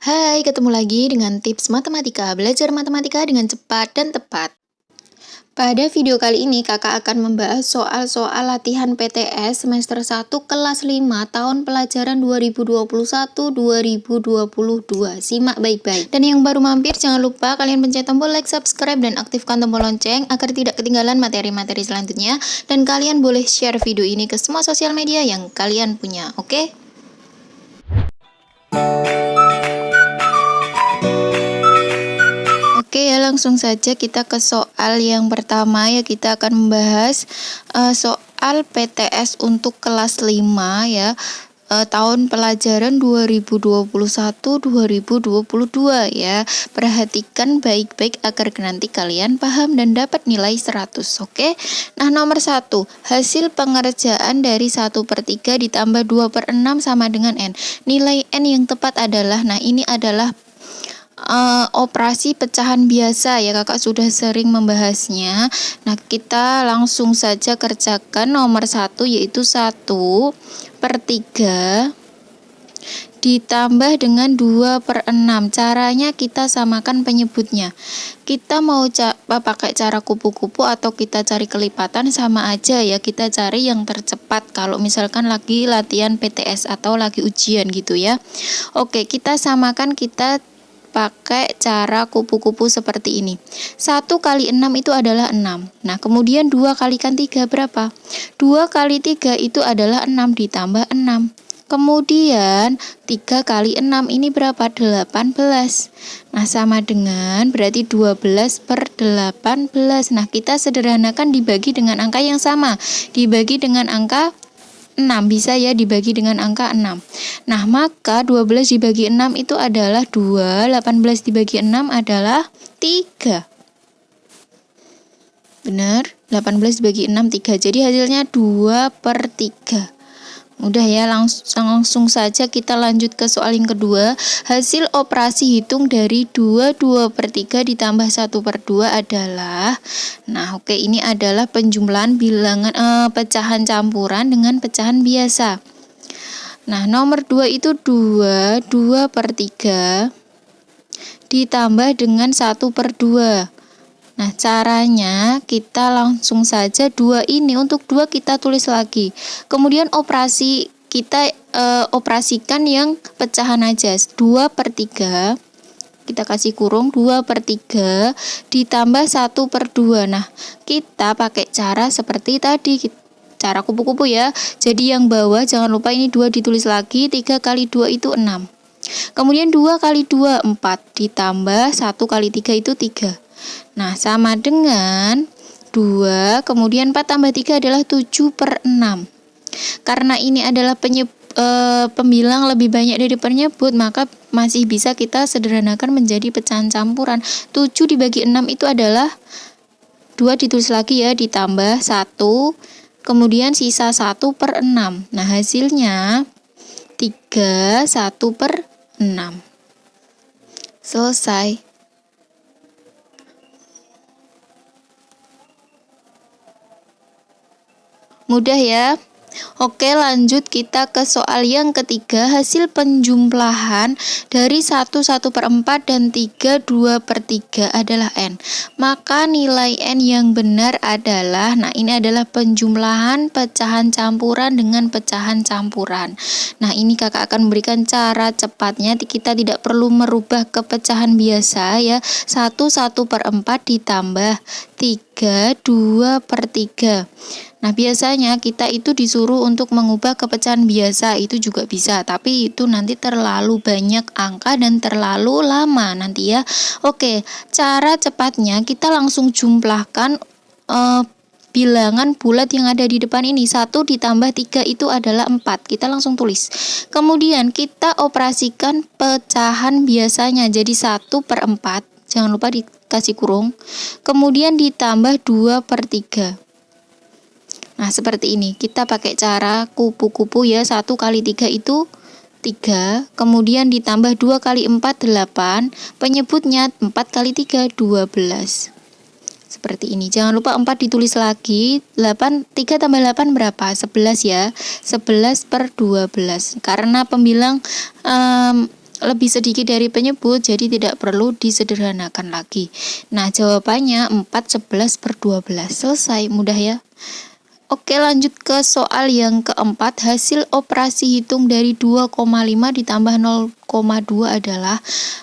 Hai, ketemu lagi dengan tips matematika. Belajar matematika dengan cepat dan tepat. Pada video kali ini, kakak akan membahas soal-soal latihan PTS semester 1 kelas 5 tahun pelajaran 2021-2022. Simak baik-baik. Dan yang baru mampir, jangan lupa kalian pencet tombol like, subscribe, dan aktifkan tombol lonceng agar tidak ketinggalan materi-materi selanjutnya. Dan kalian boleh share video ini ke semua sosial media yang kalian punya, oke? Oke ya, langsung saja kita ke soal yang pertama ya. Kita akan membahas soal PTS untuk kelas 5 ya, tahun pelajaran 2021-2022 ya. Perhatikan baik-baik agar nanti kalian paham dan dapat nilai 100, oke? Nah, nomor 1, hasil pengerjaan dari 1/3 ditambah 2/6 sama dengan N. Nilai N yang tepat adalah, nah ini adalah operasi pecahan biasa ya, kakak sudah sering membahasnya. Nah, kita langsung saja kerjakan nomor 1, yaitu 1/3 ditambah dengan 2/6. Caranya kita samakan penyebutnya. Kita mau pakai cara kupu-kupu atau kita cari kelipatan sama aja ya. Kita cari yang tercepat kalau misalkan lagi latihan PTS atau lagi ujian gitu ya. Oke, kita samakan, kita pakai cara kupu-kupu seperti ini. 1 kali 6 itu adalah 6. Nah, kemudian 2 kalikan 3 berapa? 2 kali 3 itu adalah 6 ditambah 6. Kemudian 3 kali 6 ini berapa? 18. Nah, sama dengan berarti 12/18. Nah, kita sederhanakan dibagi dengan angka yang sama. Dibagi dengan angka 6, bisa ya dibagi dengan angka 6. Nah, maka 12 dibagi 6 itu adalah 2, 18 dibagi 6 adalah 3. Benar, 18 dibagi 6, 3. Jadi hasilnya 2/3. Mudah ya, langsung saja kita lanjut ke soal yang kedua. Hasil operasi hitung dari 2/3 ditambah 1/2 adalah, nah oke, ini adalah penjumlahan bilangan pecahan campuran dengan pecahan biasa. Nah, nomor 2 itu 2/3 ditambah dengan 1/2. Nah, caranya kita langsung saja 2 ini, untuk 2 kita tulis lagi. Kemudian operasi kita operasikan yang pecahan aja. 2/3 kita kasih kurung, 2/3 ditambah 1/2. Nah, kita pakai cara seperti tadi, cara kupu-kupu ya. Jadi yang bawah jangan lupa ini 2 ditulis lagi. 3 kali 2 itu 6. Kemudian 2 kali 2 4 ditambah 1 kali 3 itu 3. Nah, sama dengan 2, kemudian 4 tambah 3 adalah 7/6. Karena ini adalah pembilang lebih banyak dari penyebut, maka masih bisa kita sederhanakan menjadi pecahan campuran. 7 dibagi 6 itu adalah 2 ditulis lagi ya, ditambah 1, kemudian sisa 1/6. Nah, hasilnya 3 1/6. Selesai. Mudah ya. Oke, lanjut kita ke soal yang ketiga. Hasil penjumlahan dari 1/4 dan 3 2/3 adalah N. Maka nilai N yang benar adalah, nah ini adalah penjumlahan pecahan campuran dengan pecahan campuran. Nah, ini kakak akan memberikan cara cepatnya. Kita tidak perlu merubah ke pecahan biasa ya. 1/4 ditambah 3 2/3. Nah, biasanya kita itu disuruh untuk mengubah ke pecahan biasa, itu juga bisa, tapi itu nanti terlalu banyak angka dan terlalu lama nanti ya. Oke, cara cepatnya kita langsung jumlahkan bilangan bulat yang ada di depan ini. 1 ditambah 3 itu adalah 4. Kita langsung tulis. Kemudian kita operasikan pecahan biasanya, jadi 1/4. Jangan lupa dikasih kurung. Kemudian ditambah 2/3. Nah, seperti ini. Kita pakai cara kupu-kupu ya. 1 kali 3 itu 3. Kemudian ditambah 2 kali 4, 8. Penyebutnya 4 kali 3, 12. Seperti ini. Jangan lupa 4 ditulis lagi. 8, 3 tambah 8 berapa? 11 ya. 11/12. Karena pembilang lebih sedikit dari penyebut, jadi tidak perlu disederhanakan lagi. Nah, jawabannya 4, 11 per 12. Selesai, mudah ya. Oke, lanjut ke soal yang keempat. Hasil operasi hitung dari 2,5 ditambah 0,2 adalah,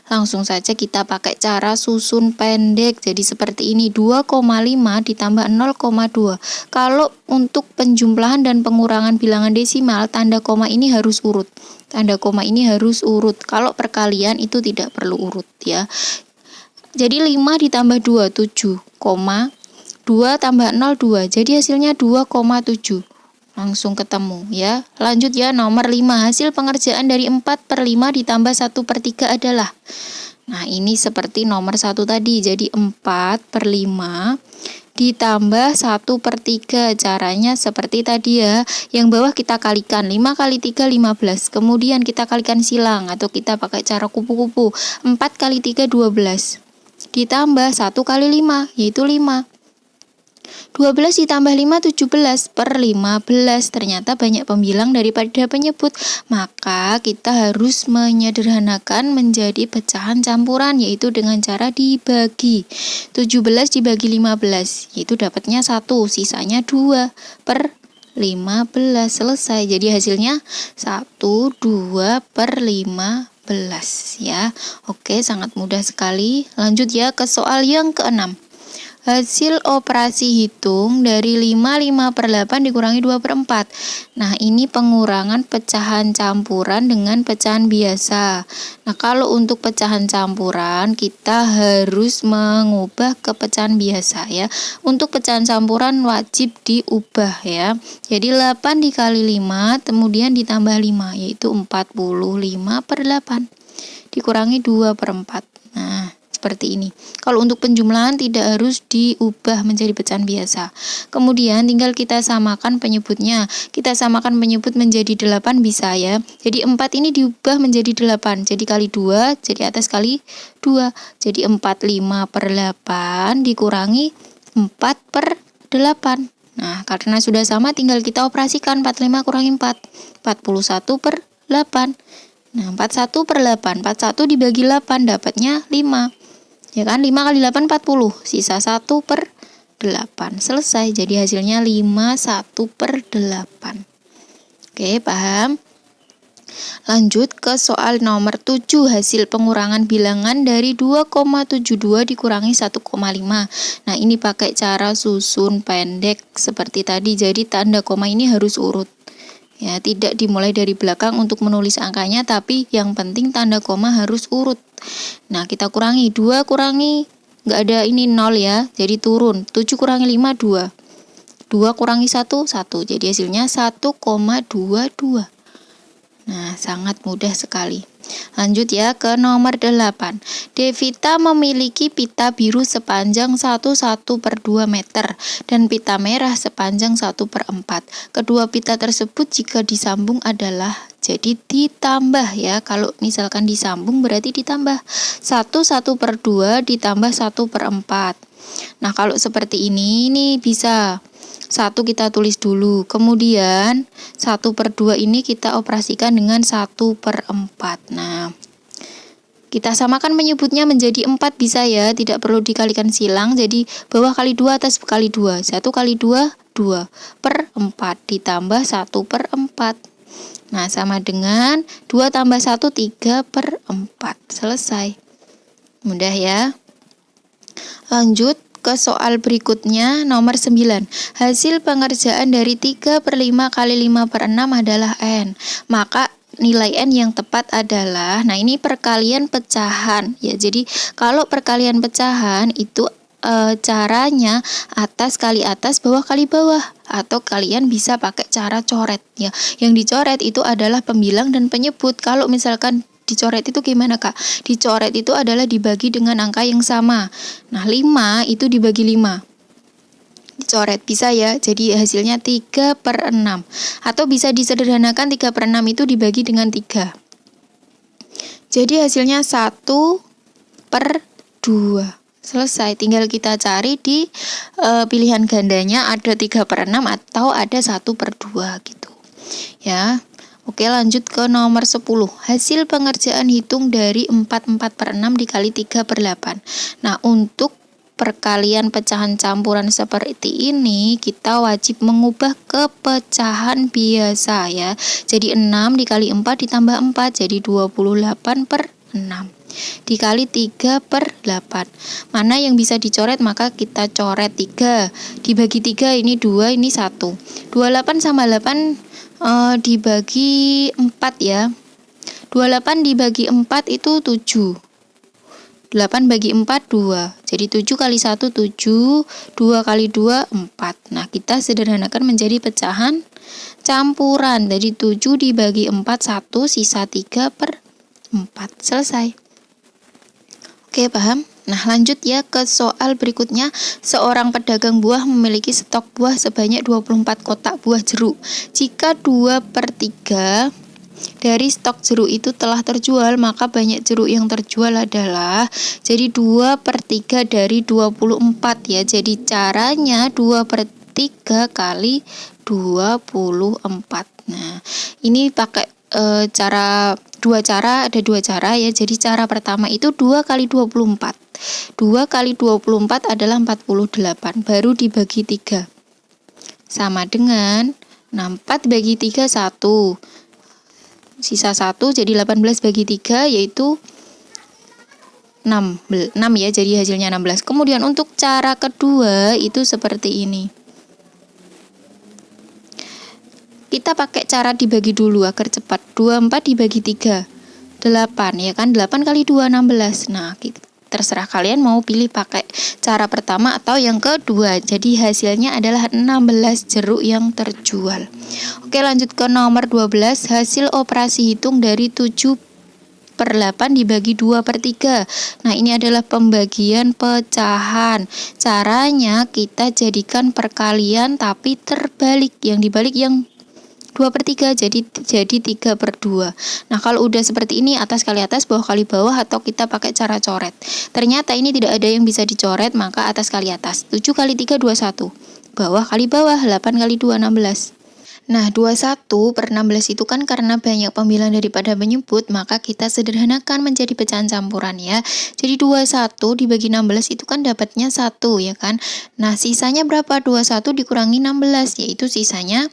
langsung saja kita pakai cara susun pendek. Jadi seperti ini, 2,5 ditambah 0,2. Kalau untuk penjumlahan dan pengurangan bilangan desimal, tanda koma ini harus urut. Tanda koma ini harus urut. Kalau perkalian itu tidak perlu urut ya. Jadi 5 ditambah 2, 7, 2 tambah 0, 2. Jadi hasilnya 2,7. Langsung ketemu ya. Lanjut ya, nomor 5. Hasil pengerjaan dari 4 per 5 ditambah 1 per 3 adalah. Nah, ini seperti nomor 1 tadi. Jadi 4 per 5 ditambah 1 per 3. Caranya seperti tadi ya. Yang bawah kita kalikan. 5 kali 3, 15. Kemudian kita kalikan silang atau kita pakai cara kupu-kupu. 4 kali 3, 12. Ditambah 1 kali 5, yaitu 5. 12 ditambah 5, 17 per 15. Ternyata banyak pembilang daripada penyebut. Maka kita harus menyederhanakan menjadi pecahan campuran, yaitu dengan cara dibagi. 17 dibagi 15, yaitu dapatnya 1, sisanya 2 per 15. Selesai. Jadi hasilnya 1, 2 per 15 ya. Oke, sangat mudah sekali. Lanjut ya ke soal yang ke-6. Hasil operasi hitung dari 5 per 8 dikurangi 2 per 4. Nah, ini pengurangan pecahan campuran dengan pecahan biasa. Nah, kalau untuk pecahan campuran, kita harus mengubah ke pecahan biasa ya. Untuk pecahan campuran wajib diubah ya. Jadi 8 dikali 5, kemudian ditambah 5, yaitu 45 per 8. Dikurangi 2 per 4. Nah, seperti ini. Kalau untuk penjumlahan tidak harus diubah menjadi pecahan biasa. Kemudian tinggal kita samakan penyebutnya. Kita samakan penyebut menjadi 8 bisa ya. Jadi 4 ini diubah menjadi 8. Jadi kali 2, jadi atas kali 2. Jadi 45 per 8 dikurangi 4 per 8. Nah, karena sudah sama tinggal kita operasikan. 45 kurangi 4. 41 per 8. Nah, 41 per 8. 41 dibagi 8 dapatnya 5. Ya kan, 5 kali 8, 40. Sisa 1 per 8. Selesai. Jadi hasilnya 5, 1 per 8. Oke, paham? Lanjut ke soal nomor 7. Hasil pengurangan bilangan dari 2,72 dikurangi 1,5. Nah, ini pakai cara susun pendek seperti tadi. Jadi tanda koma ini harus urut. Ya, tidak dimulai dari belakang untuk menulis angkanya, tapi yang penting tanda koma harus urut. Nah, kita kurangi 2 kurangi, nggak ada ini 0 ya, jadi turun. 7 kurangi 5, 2. 2 kurangi 1, 1. Jadi hasilnya 1,22. Nah, sangat mudah sekali. Lanjut ya ke nomor 8. Devita memiliki pita biru sepanjang 1/1/2 meter dan pita merah sepanjang 1/4. Kedua pita tersebut jika disambung adalah, jadi ditambah ya. Kalau misalkan disambung berarti ditambah. 1/1/2 ditambah 1/4. Nah, kalau seperti ini bisa 1 kita tulis dulu, kemudian 1/2 ini kita operasikan dengan 1/4. Nah, kita samakan menyebutnya menjadi 4 bisa ya, tidak perlu dikalikan silang. Jadi bawah kali 2, atas kali 2. 1 kali 2, 2 per 4 ditambah 1/4. Nah, sama dengan 2 tambah 1, 3/4. Selesai. Mudah ya. Lanjut ke soal berikutnya, nomor 9. Hasil pengerjaan dari 3 per 5 kali 5 per 6 adalah N. Maka nilai N yang tepat adalah, nah ini perkalian pecahan ya. Jadi kalau perkalian pecahan itu caranya atas kali atas, bawah kali bawah, atau kalian bisa pakai cara coret ya. Yang dicoret itu adalah pembilang dan penyebut. Kalau misalkan dicoret itu gimana Kak? Dicoret itu adalah dibagi dengan angka yang sama. Nah, 5 itu dibagi 5. Dicoret bisa ya. Jadi hasilnya 3/6. Atau bisa disederhanakan 3/6 itu dibagi dengan 3. Jadi hasilnya 1/2. Selesai. Tinggal kita cari di pilihan gandanya ada 3/6 atau ada 1/2 gitu. Ya. Oke, lanjut ke nomor 10. Hasil pengerjaan hitung dari 4/6 dikali 3/8. Nah, untuk perkalian pecahan campuran seperti ini, kita wajib mengubah ke pecahan biasa ya. Jadi 6 dikali 4 ditambah 4, jadi 28/6. Dikali 3/8. Mana yang bisa dicoret, maka kita coret 3. Dibagi 3, ini 2, ini 1. 28 sama 8 dibagi 4 ya. 28 dibagi 4 itu 7. 8 bagi 4 2. Jadi 7 kali 1 7, 2 kali 2 4. Nah, kita sederhanakan menjadi pecahan campuran. Jadi 7 dibagi 4 1, sisa 3/4. Selesai. Oke, paham? Nah, lanjut ya ke soal berikutnya. Seorang pedagang buah memiliki stok buah sebanyak 24 kotak buah jeruk. Jika 2/3 dari stok jeruk itu telah terjual, maka banyak jeruk yang terjual adalah, jadi 2/3 dari 24 ya. Jadi caranya 2/3 kali 24. Nah, ini pakai ada dua cara ya. Jadi cara pertama itu 2 kali 24. 2 kali 24 adalah 48, baru dibagi 3. Sama dengan 4 bagi 3 1. Sisa 1, jadi 18 bagi 3 yaitu 6 ya, jadi hasilnya 16. Kemudian untuk cara kedua itu seperti ini. Kita pakai cara dibagi dulu agar cepat. 24 dibagi 3, 8 ya kan. 8 kali 2 16. Nah, terserah kalian mau pilih pakai cara pertama atau yang kedua. Jadi hasilnya adalah 16 jeruk yang terjual. Oke, lanjut ke nomor 12. Hasil operasi hitung dari 7/8 dibagi 2/3. Nah, ini adalah pembagian pecahan. Caranya kita jadikan perkalian tapi terbalik. Yang dibalik yang 2/3, jadi 3/2. Nah, kalau udah seperti ini, atas kali atas, bawah kali bawah, atau kita pakai cara coret. Ternyata ini tidak ada yang bisa dicoret, maka atas kali atas. 7 kali 3 21. Bawah kali bawah, 8 kali 2 16. Nah, 21/16 itu kan karena banyak pembilang daripada menyebut, maka kita sederhanakan menjadi pecahan campuran ya. Jadi 21 dibagi 16 itu kan dapatnya 1 ya kan. Nah, sisanya berapa? 21 dikurangi 16, yaitu sisanya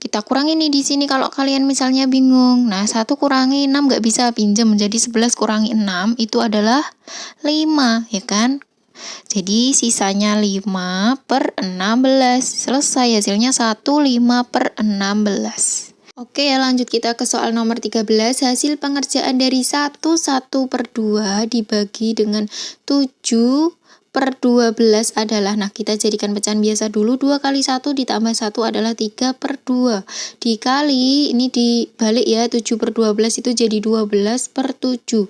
kita kurangi nih di sini kalau kalian misalnya bingung. Nah, 1 kurangi 6 nggak bisa pinjam, jadi 11 kurangi 6 itu adalah 5 ya kan. Jadi sisanya 5/16. Selesai, hasilnya 1 5/16. Oke ya, lanjut kita ke soal nomor 13. Hasil pengerjaan dari 1/2 dibagi dengan 7/12 adalah, nah kita jadikan pecahan biasa dulu. 2 kali 1 ditambah 1 adalah 3/2. Dikali, ini dibalik ya, 7/12 itu jadi 12/7.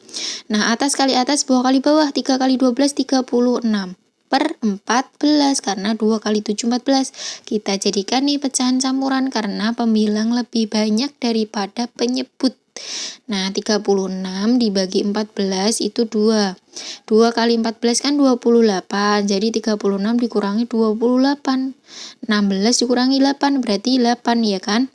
Nah, atas kali atas, bawah kali bawah. 3 kali 12 36/14, karena 2 kali 7 14. Kita jadikan nih pecahan campuran karena pembilang lebih banyak daripada penyebut. Nah, 36 dibagi 14 itu 2. 2 kali 14 kan 28. Jadi 36 dikurangi 28. 16 dikurangi 8 berarti 8 ya kan?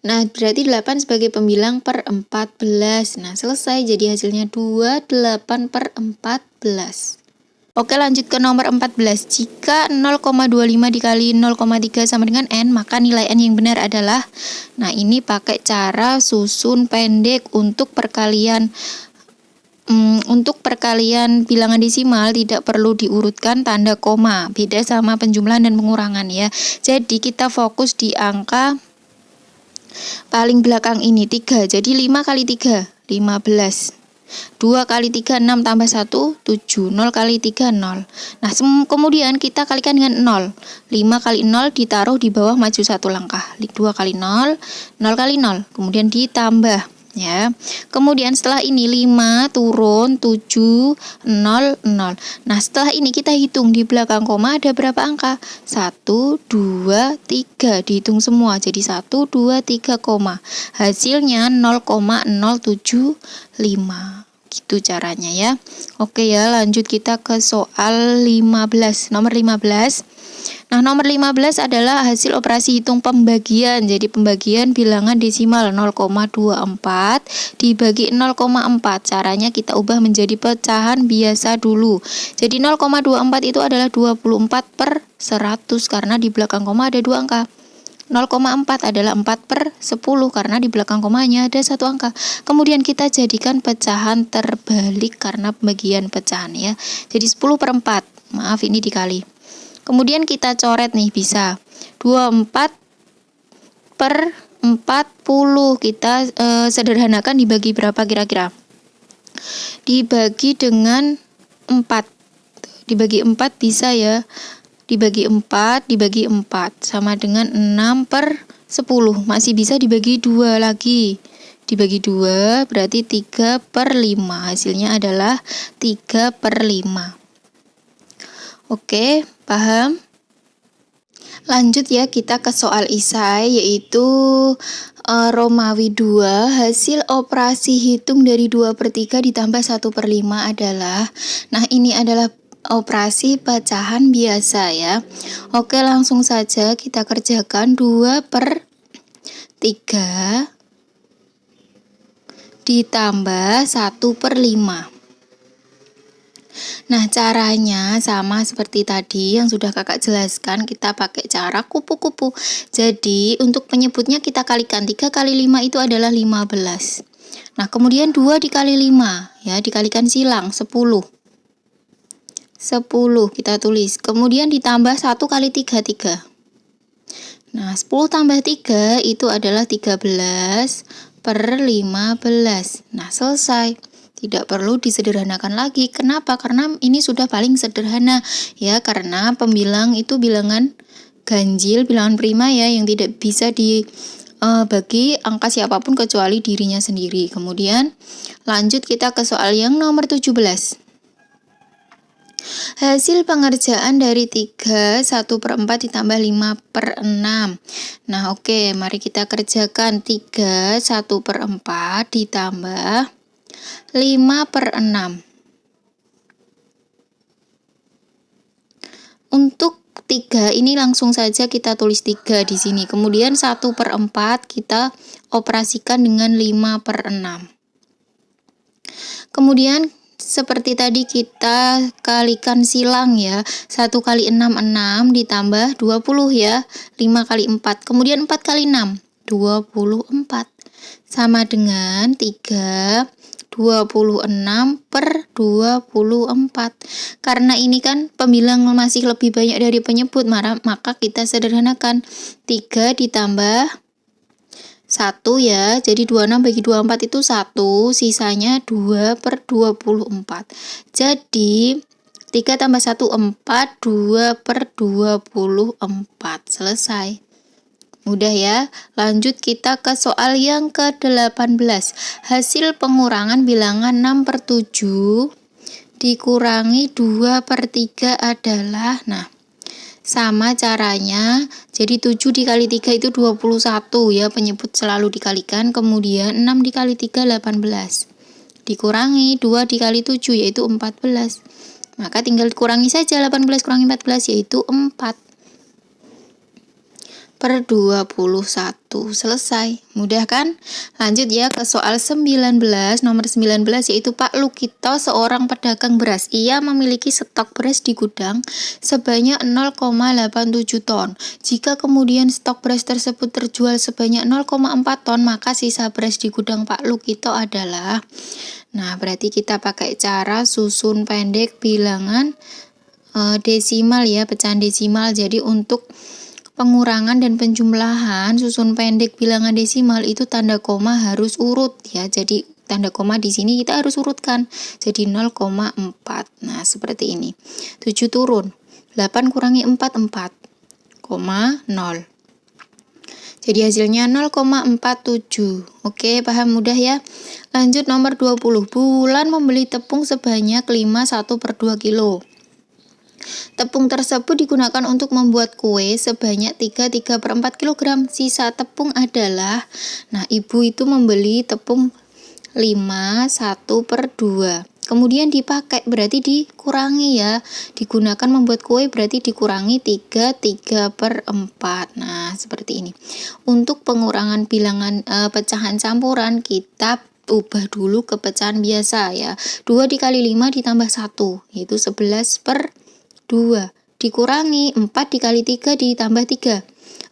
Nah, berarti 8 sebagai pembilang per 14. Nah, selesai, jadi hasilnya 28/14. Oke, lanjut ke nomor 14. Jika 0,25 dikali 0,3 sama dengan N, maka nilai N yang benar adalah, nah ini pakai cara susun pendek. Untuk perkalian bilangan desimal tidak perlu diurutkan tanda koma. Beda sama penjumlahan dan pengurangan ya. Jadi kita fokus di angka paling belakang ini, 3. Jadi 5 kali 3, 15. 2 kali 3, 6 tambah 1, 7. 0 kali 3, 0. Nah, kemudian kita kalikan dengan 0. 5 kali 0 ditaruh di bawah, maju 1 langkah. 2 kali 0, 0 kali 0. Kemudian ditambah. Ya. Kemudian setelah ini 5 turun 7 0 0. Nah, setelah ini kita hitung di belakang koma ada berapa angka? 1 2 3, dihitung semua. Jadi 1 2 3 koma. Hasilnya 0,075. Gitu caranya ya. Oke ya, lanjut kita ke soal 15. Nomor 15. Nah, nomor 15 adalah hasil operasi hitung pembagian. Jadi pembagian bilangan desimal 0,24 dibagi 0,4. Caranya kita ubah menjadi pecahan biasa dulu. Jadi 0,24 itu adalah 24/100 karena di belakang koma ada 2 angka. 0,4 adalah 4/10 karena di belakang komanya ada 1 angka. Kemudian kita jadikan pecahan terbalik karena pembagian pecahan ya. Jadi 10/4. Maaf, ini dikali. Kemudian kita coret nih, bisa 24/40. Kita sederhanakan, dibagi berapa kira-kira? Dibagi dengan 4. Dibagi 4 bisa ya. Dibagi 4 sama dengan 6/10. Masih bisa dibagi 2 lagi. Dibagi 2 berarti 3/5. Hasilnya adalah 3/5. Oke, paham? Lanjut ya, kita ke soal isai, yaitu Romawi 2. Hasil operasi hitung dari 2/3 ditambah 1/5 adalah, nah ini adalah operasi pecahan biasa ya. Oke, langsung saja kita kerjakan. 2/3 ditambah 1/5. Nah, caranya sama seperti tadi yang sudah kakak jelaskan. Kita pakai cara kupu-kupu. Jadi untuk penyebutnya kita kalikan. 3 kali 5 itu adalah 15. Nah, kemudian 2 dikali 5 ya, dikalikan silang 10 kita tulis. Kemudian ditambah 1 kali 3, 3. Nah, 10 tambah 3 itu adalah 13/15. Nah, selesai. Tidak perlu disederhanakan lagi. Kenapa? Karena ini sudah paling sederhana ya, karena pembilang itu bilangan ganjil, bilangan prima ya, yang tidak bisa dibagi angka siapapun kecuali dirinya sendiri. Kemudian lanjut kita ke soal yang nomor 17. Hasil pengerjaan dari 3 1/4 ditambah 5/6. Nah, oke, mari kita kerjakan. 3 1/4 ditambah 5/6. Untuk 3 ini langsung saja kita tulis 3 di sini. Kemudian 1/4 kita operasikan dengan 5/6. Kemudian seperti tadi kita kalikan silang ya. 1 kali 6, 6 ditambah 20 ya. 5 kali 4. Kemudian 4 kali 6, 24. Sama dengan 26/24. Karena ini kan pembilang masih lebih banyak dari penyebut, maka kita sederhanakan. 3 ditambah 1 ya, jadi 26 bagi 24 itu 1, sisanya 2/24. Jadi 3 tambah 1, 4, 2/24. Selesai. Mudah ya. Lanjut kita ke soal yang ke-18. Hasil pengurangan bilangan 6/7 dikurangi 2/3 adalah, nah, sama caranya. Jadi 7 dikali 3 itu 21 ya, penyebut selalu dikalikan. Kemudian 6 dikali 3 18. Dikurangi 2 dikali 7 yaitu 14. Maka tinggal kurangi saja, 18 kurangi 14 yaitu 4/21. Selesai. Mudah kan? Lanjut ya ke soal 19. Nomor 19 yaitu Pak Lukito, seorang pedagang beras. Ia memiliki stok beras di gudang sebanyak 0,87 ton. Jika kemudian stok beras tersebut terjual sebanyak 0,4 ton, maka sisa beras di gudang Pak Lukito adalah, nah berarti kita pakai cara susun pendek bilangan desimal ya, pecahan desimal. Jadi untuk pengurangan dan penjumlahan susun pendek bilangan desimal itu tanda koma harus urut ya. Jadi tanda koma di sini kita harus urutkan. Jadi 0,4. Nah, seperti ini. 7 turun. 8 kurangi 4, 4,0. Jadi hasilnya 0,47. Oke, paham, mudah ya. Lanjut nomor 20. Bulan membeli tepung sebanyak 1/2 kilo. Tepung tersebut digunakan untuk membuat kue sebanyak 3/4 kg. Sisa tepung adalah, nah ibu itu membeli tepung 1/2. kemudian dipakai berarti dikurangi ya. Digunakan membuat kue berarti dikurangi 3/4. Nah, seperti ini. Untuk pengurangan bilangan pecahan campuran, kita ubah dulu ke pecahan biasa ya. 2 dikali 5 ditambah 1, yaitu 11/2. Dikurangi 4 dikali 3 ditambah 3.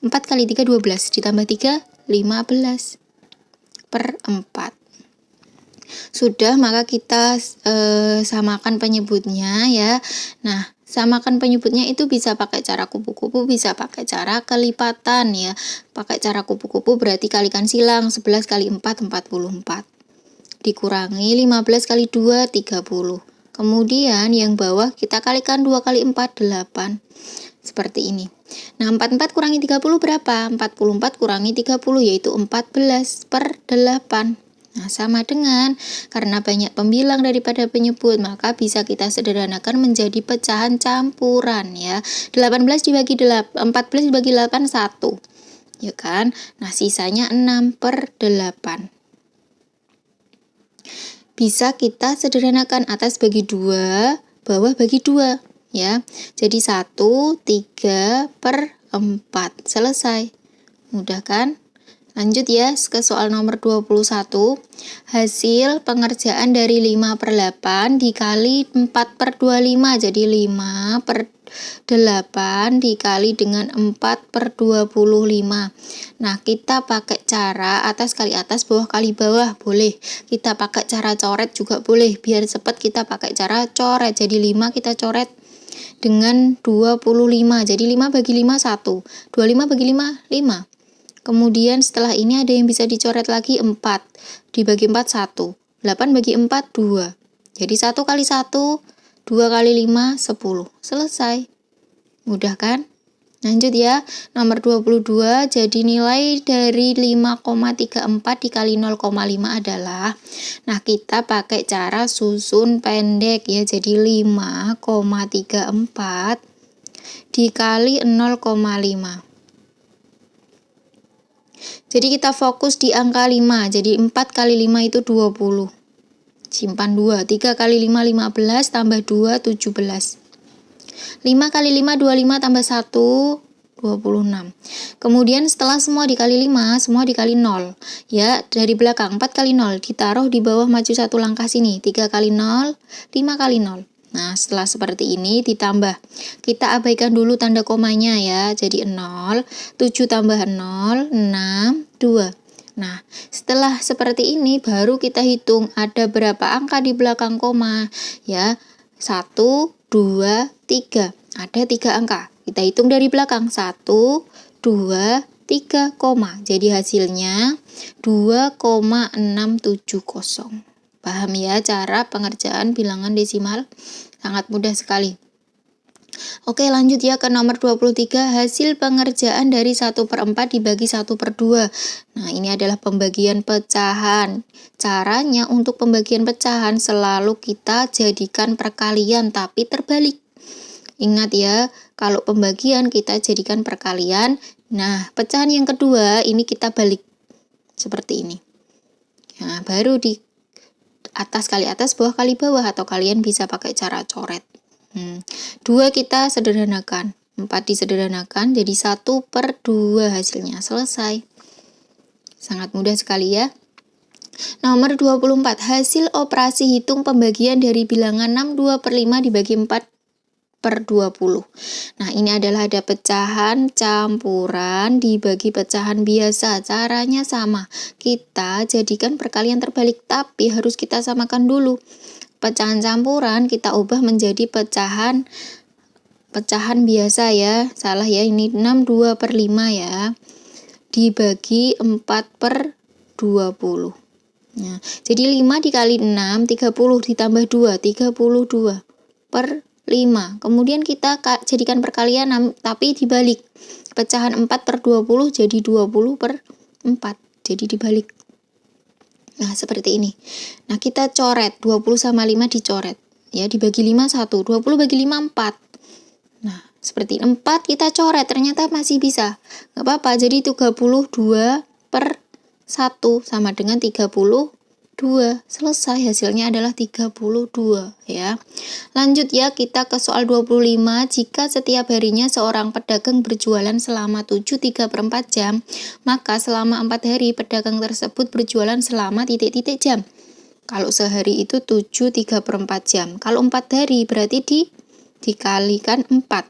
4 kali 3 12 ditambah 3 15/4. Sudah, maka kita samakan penyebutnya ya. Nah, samakan penyebutnya itu bisa pakai cara kupu-kupu, bisa pakai cara kelipatan ya. Pakai cara kupu-kupu berarti kalikan silang, 11 kali 4 44. Dikurangi 15 kali 2 30. Kemudian yang bawah kita kalikan 2 kali 4 8. Seperti ini. Nah, 44 kurangi 30 berapa? 44 kurangi 30 yaitu 14/8. Nah, sama dengan karena banyak pembilang daripada penyebut, maka bisa kita sederhanakan menjadi pecahan campuran ya. 14 dibagi 14 dibagi 8 1. Ya kan? Nah, sisanya 6/8. Bisa kita sederhanakan, atas bagi 2, bawah bagi 2 ya. Jadi 1 3/4. Selesai. Mudah kan? Lanjut ya ke soal nomor 21. Hasil pengerjaan dari 5/8 dikali 4/25. Jadi 5/8 dikali dengan 4/25. Nah, kita pakai cara atas kali atas, bawah kali bawah, boleh. Kita pakai cara coret juga boleh. Biar cepat kita pakai cara coret. Jadi 5 kita coret dengan 25. Jadi 5 bagi 5 1. 25 bagi 5 5. Kemudian setelah ini ada yang bisa dicoret lagi 4. Dibagi 4 1. 8 bagi 4 2. Jadi 1 kali 1, 2 kali 5 10. Selesai. Mudah kan? Lanjut ya. Nomor 22, jadi nilai dari 5,34 dikali 0,5 adalah, nah kita pakai cara susun pendek ya. Jadi 5,34 dikali 0,5. Jadi kita fokus di angka 5. Jadi 4 kali 5 itu 20. Simpan 2. 3 kali 5 15 tambah 2 17. 5 kali 5 25 tambah 1 26. Kemudian setelah semua dikali 5, semua dikali 0. Ya, dari belakang 4 kali 0 ditaruh di bawah, maju 1 langkah sini. 3 kali 0, 5 kali 0. Nah, setelah seperti ini ditambah. Kita abaikan dulu tanda komanya ya. Jadi 0, 7 tambah 0, 6, 2. Nah, setelah seperti ini baru kita hitung ada berapa angka di belakang koma. Ya, 1, 2, 3. Ada 3 angka. Kita hitung dari belakang. 1, 2, 3, koma. Jadi hasilnya 2,670. Paham ya cara pengerjaan bilangan desimal? Sangat mudah sekali. Oke, lanjut ya ke nomor 23. Hasil pengerjaan dari 1/4 dibagi 1/2. Nah, ini adalah pembagian pecahan. Caranya untuk pembagian pecahan selalu kita jadikan perkalian tapi terbalik. Ingat ya, kalau pembagian kita jadikan perkalian. Nah, pecahan yang kedua ini kita balik. Seperti ini. Nah, baru di atas kali atas, bawah kali bawah, atau kalian bisa pakai cara coret. 2 kita sederhanakan, 4 disederhanakan, jadi 1/2 hasilnya. Selesai. Sangat mudah sekali ya. Nomor 24, hasil operasi hitung pembagian dari bilangan 6 2/5 dibagi 4/20. Nah, ini adalah ada pecahan campuran dibagi pecahan biasa. Caranya sama. Kita jadikan perkalian terbalik, tapi harus kita samakan dulu. Pecahan campuran kita ubah menjadi pecahan biasa ya. Salah ya, ini 6 2/5 ya. Dibagi 4/20. Nah, jadi 5 dikali 6 30 ditambah 2 32/5. Kemudian kita jadikan perkalian tapi dibalik. Pecahan 4/20 jadi 20/4. Jadi dibalik. Nah, seperti ini. Nah, kita coret 20 sama 5 dicoret. Ya, dibagi 5 1, 20 bagi 5 4. Nah, seperti 4 kita coret, ternyata masih bisa. Enggak apa-apa. Jadi 32/1 sama dengan 32. 2. Selesai, hasilnya adalah 32 ya. Lanjut ya, kita ke soal 25. Jika setiap harinya seorang pedagang berjualan selama 7/3/4 jam, maka selama 4 hari pedagang tersebut berjualan selama titik-titik jam. Kalau sehari itu 7/3/4 jam. Kalau 4 hari berarti dikalikan 4.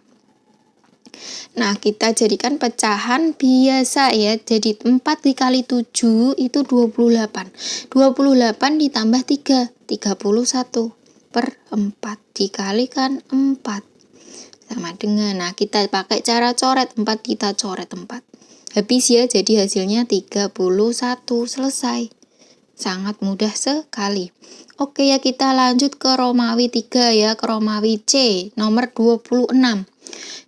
Nah, kita jadikan pecahan biasa ya. Jadi 4 dikali 7 itu 28. 28 ditambah 3, 31/4 dikalikan 4. Sama dengan, nah kita pakai cara coret 4, kita coret 4. Habis ya, jadi hasilnya 31. Selesai. Sangat mudah sekali. Oke ya, kita lanjut ke Romawi 3 ya, ke Romawi C, nomor 26.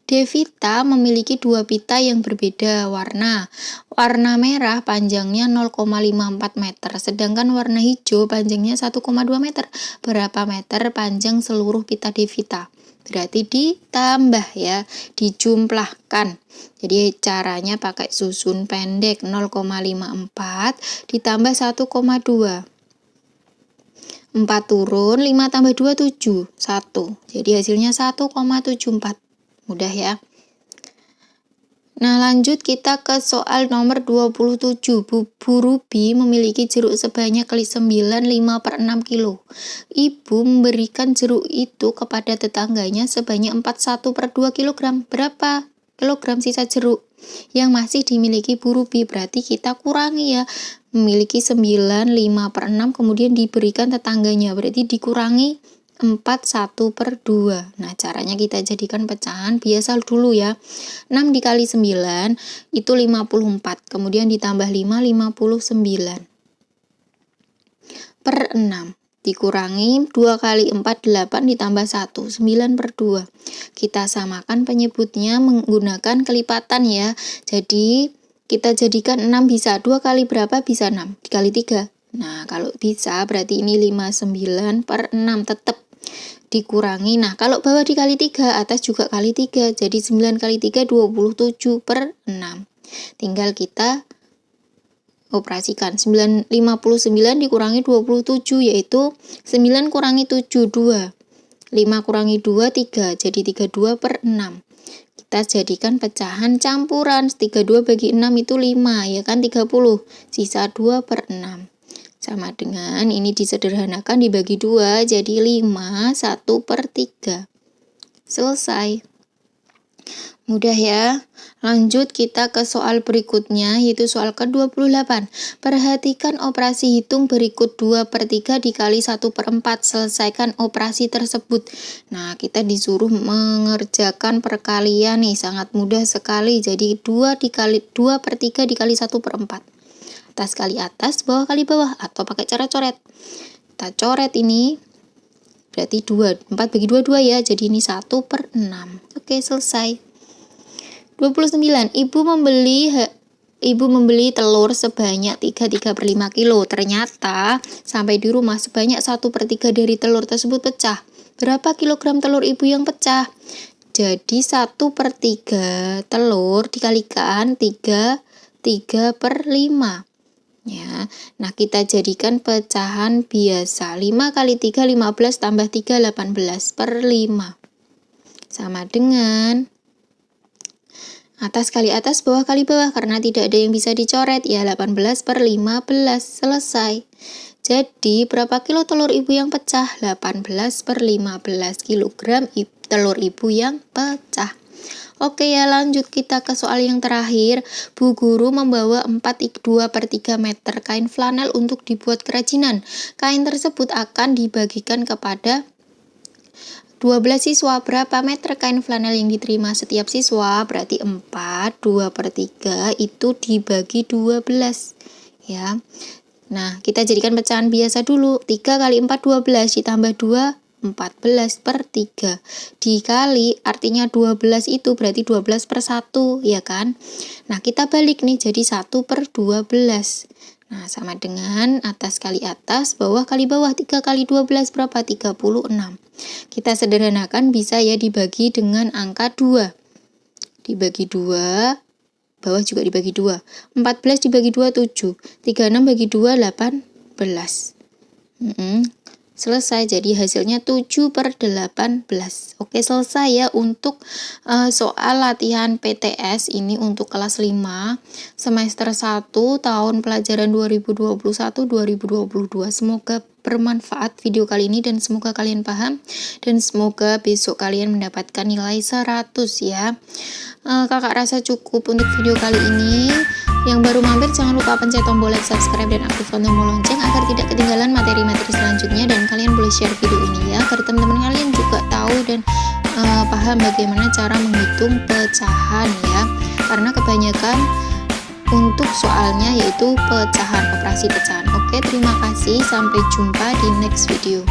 Devita memiliki 2 pita yang berbeda warna. Warna merah panjangnya 0,54 meter, sedangkan warna hijau panjangnya 1,2 meter. Berapa meter panjang seluruh pita Devita? Berarti ditambah ya, dijumlahkan. Jadi caranya pakai susun pendek, 0,54 ditambah 1,2. 4 turun, 5 tambah 2, 7, 1. Jadi hasilnya 1,74. Mudah ya. Nah, lanjut kita ke soal nomor 27. Bu Ruby memiliki jeruk sebanyak 9, 5/6 kilo. Ibu memberikan jeruk itu kepada tetangganya sebanyak 41/2 kilogram. Berapa kilogram sisa jeruk yang masih dimiliki Bu Ruby? Berarti kita kurangi ya. Memiliki 9, 5/6 kemudian diberikan tetangganya. Berarti dikurangi 1/2. Nah, caranya kita jadikan pecahan biasa dulu ya. 6 dikali 9 itu 54. Kemudian ditambah 5, 59/6. Dikurangi 2 kali 4, 8 ditambah 1, 9/2. Kita samakan penyebutnya menggunakan kelipatan ya. Jadi, kita jadikan 6 bisa 2 kali berapa? Bisa 6. Dikali 3. Nah, kalau bisa berarti ini 59/6 tetap dikurangi. Nah, kalau bawah dikali 3, atas juga kali 3. Jadi 9 kali 3, 27/6. Tinggal kita operasikan. 59 dikurangi 27, yaitu 9 kurangi 7, 2. 5 kurangi 2, 3. Jadi 32/6. Kita jadikan pecahan campuran. 32 bagi 6 itu 5, ya kan 30. Sisa 2/6. Sama dengan ini disederhanakan dibagi 2 jadi 5, 1/3. Selesai. Mudah ya. Lanjut kita ke soal berikutnya, yaitu soal ke-28. Perhatikan operasi hitung berikut 2/3 dikali 1/4. Selesaikan operasi tersebut. Nah, kita disuruh mengerjakan perkalian nih, sangat mudah sekali. Jadi 2/3 dikali 1/4. Atas kali atas, bawah kali bawah, atau pakai cara coret. Kita coret ini, berarti 2. 4 bagi 2, 2 ya, jadi ini 1/6. Oke, selesai. 29. Ibu membeli telur sebanyak 3/5 kilo. Ternyata, sampai di rumah sebanyak 1/3 dari telur tersebut pecah. Berapa kilogram telur ibu yang pecah? Jadi 1/3 telur dikalikan 3/5. Ya, nah kita jadikan pecahan biasa. 5 kali 3, 15 tambah 3, 18/5. Sama dengan atas kali atas, bawah kali bawah. Karena tidak ada yang bisa dicoret, ya 18/15. Selesai. Jadi, berapa kilo telur ibu yang pecah? 18/15 kilogram telur ibu yang pecah. Oke ya, lanjut kita ke soal yang terakhir. Bu guru membawa 2/3 meter kain flanel untuk dibuat kerajinan. Kain tersebut akan dibagikan kepada 12 siswa. Berapa meter kain flanel yang diterima setiap siswa? Berarti 4, 2/3 itu dibagi 12 ya. Nah, kita jadikan pecahan biasa dulu. 3 kali 4, 12 ditambah 2, 14/3. Dikali, artinya 12 itu berarti 12/1, ya kan? Nah, kita balik nih, jadi 1/12. Nah, sama dengan atas kali atas, bawah kali bawah. 3 kali 12 berapa? 36. Kita sederhanakan, bisa ya dibagi dengan angka 2. Dibagi 2, bawah juga dibagi 2. 14 dibagi 2, 7. 36 bagi 2, 18. Selesai, jadi hasilnya 7/18. Oke, selesai ya untuk soal latihan PTS ini untuk kelas 5 semester 1 tahun pelajaran 2021-2022. Semoga bermanfaat video kali ini dan semoga kalian paham dan semoga besok kalian mendapatkan nilai 100 ya. Kakak rasa cukup untuk video kali ini. Yang baru mampir jangan lupa pencet tombol like, subscribe, dan aktifkan tombol lonceng agar tidak ketinggalan materi-materi selanjutnya, dan kalian boleh share video ini ya agar teman-teman kalian juga tahu dan paham bagaimana cara menghitung pecahan ya, karena kebanyakan untuk soalnya yaitu pecahan, operasi pecahan. Oke, terima kasih, sampai jumpa di next video.